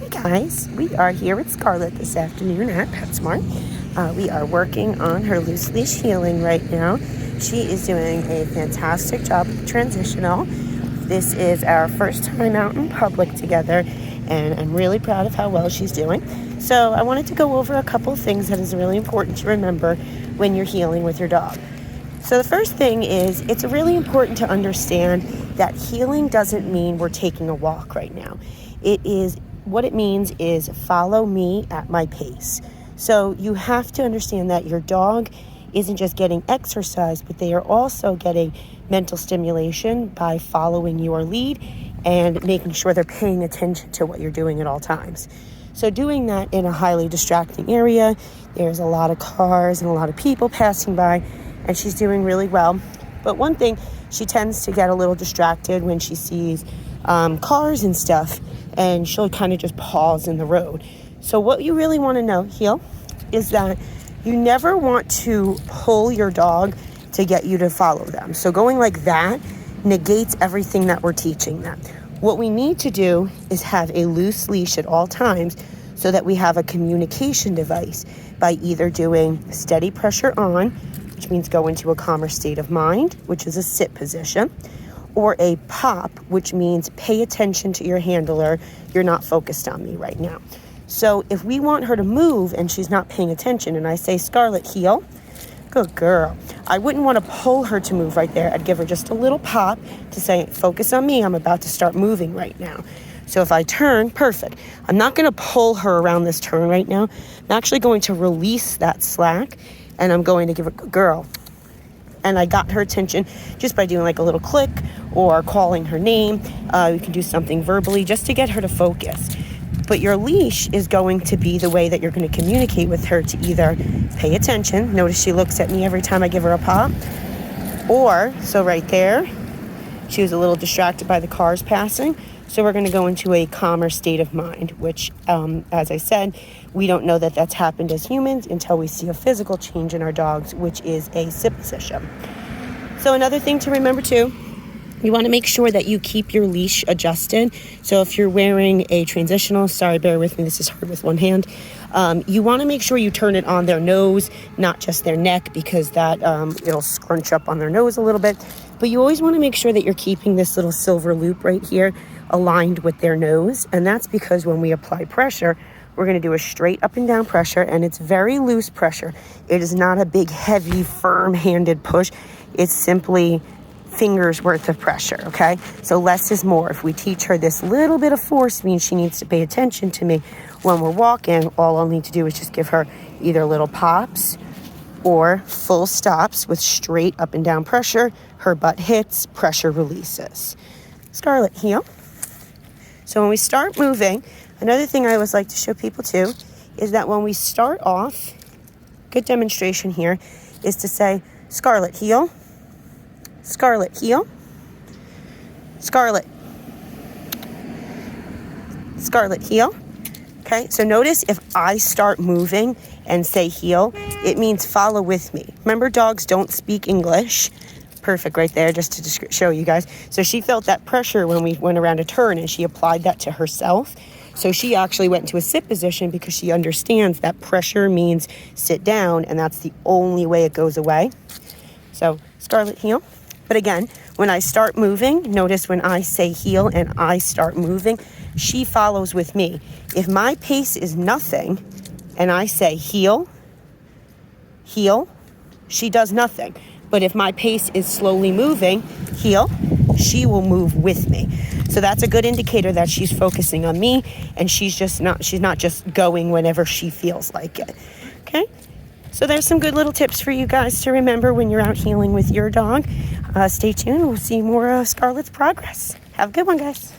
Guys, we are here with Scarlett this afternoon at PetSmart. We are working on her loose leash healing right now. She is doing a fantastic job with transitional. This is our first time out in public together, and I'm really proud of how well she's doing. So I wanted to go over a couple of things that is really important to remember when you're healing with your dog. So the first thing is, it's really important to understand that healing doesn't mean we're taking a walk right now. What it means is follow me at my pace. So you have to understand that your dog isn't just getting exercise, but they are also getting mental stimulation by following your lead and making sure they're paying attention to what you're doing at all times. So doing that in a highly distracting area, there's a lot of cars and a lot of people passing by, and she's doing really well. But one thing, she tends to get a little distracted when she sees cars and stuff, and she'll kind of just pause in the road. So what you really want to know, Heel, is that you never want to pull your dog to get you to follow them. So going like that negates everything that we're teaching them. What we need to do is have a loose leash at all times so that we have a communication device by either doing steady pressure on, which means go into a calmer state of mind, which is a sit position, or a pop, which means pay attention to your handler. You're not focused on me right now. So if we want her to move and she's not paying attention, and I say, Scarlett, heel, good girl. I wouldn't want to pull her to move right there. I'd give her just a little pop to say, focus on me. I'm about to start moving right now. So if I turn, perfect. I'm not going to pull her around this turn right now. I'm actually going to release that slack, and I'm going to give her, good girl. And I got her attention just by doing like a little click or calling her name. You can do something verbally just to get her to focus. But your leash is going to be the way that you're going to communicate with her to either pay attention. Notice she looks at me every time I give her a pop. Or, so right there, she was a little distracted by the cars passing. So we're going to go into a calmer state of mind, which, as I said, we don't know that that's happened as humans until we see a physical change in our dogs, which is a sit position. So another thing to remember too, you want to make sure that you keep your leash adjusted. So if you're wearing a transitional, sorry, bear with me, this is hard with one hand. You want to make sure you turn it on their nose, not just their neck, because that it'll scrunch up on their nose a little bit. But you always want to make sure that you're keeping this little silver loop right here aligned with their nose. And that's because when we apply pressure, we're going to do a straight up and down pressure, and it's very loose pressure. It is not a big, heavy, firm-handed push. It's simply fingers worth of pressure, okay? So less is more. If we teach her this little bit of force means she needs to pay attention to me when we're walking, all I'll need to do is just give her either little pops or full stops with straight up and down pressure. Her butt hits, pressure releases. Scarlett, heel. So when we start moving, another thing I always like to show people too is that when we start off, good demonstration here is to say, Scarlett, heel. Scarlett, heel. Scarlett. Scarlett, heel. Okay, so notice if I start moving and say heel, it means follow with me. Remember, dogs don't speak English. Perfect right there, just to show you guys. So she felt that pressure when we went around a turn, and she applied that to herself. So she actually went into a sit position because she understands that pressure means sit down, and that's the only way it goes away. So Scarlett, heel. But again, when I start moving, notice when I say heel and I start moving, she follows with me. If my pace is nothing and I say heel, heel, she does nothing. But if my pace is slowly moving, heel, she will move with me. So that's a good indicator that she's focusing on me, and she's not just going whenever she feels like it. Okay? So there's some good little tips for you guys to remember when you're out healing with your dog. Stay tuned. We'll see more of Scarlett's progress. Have a good one, guys.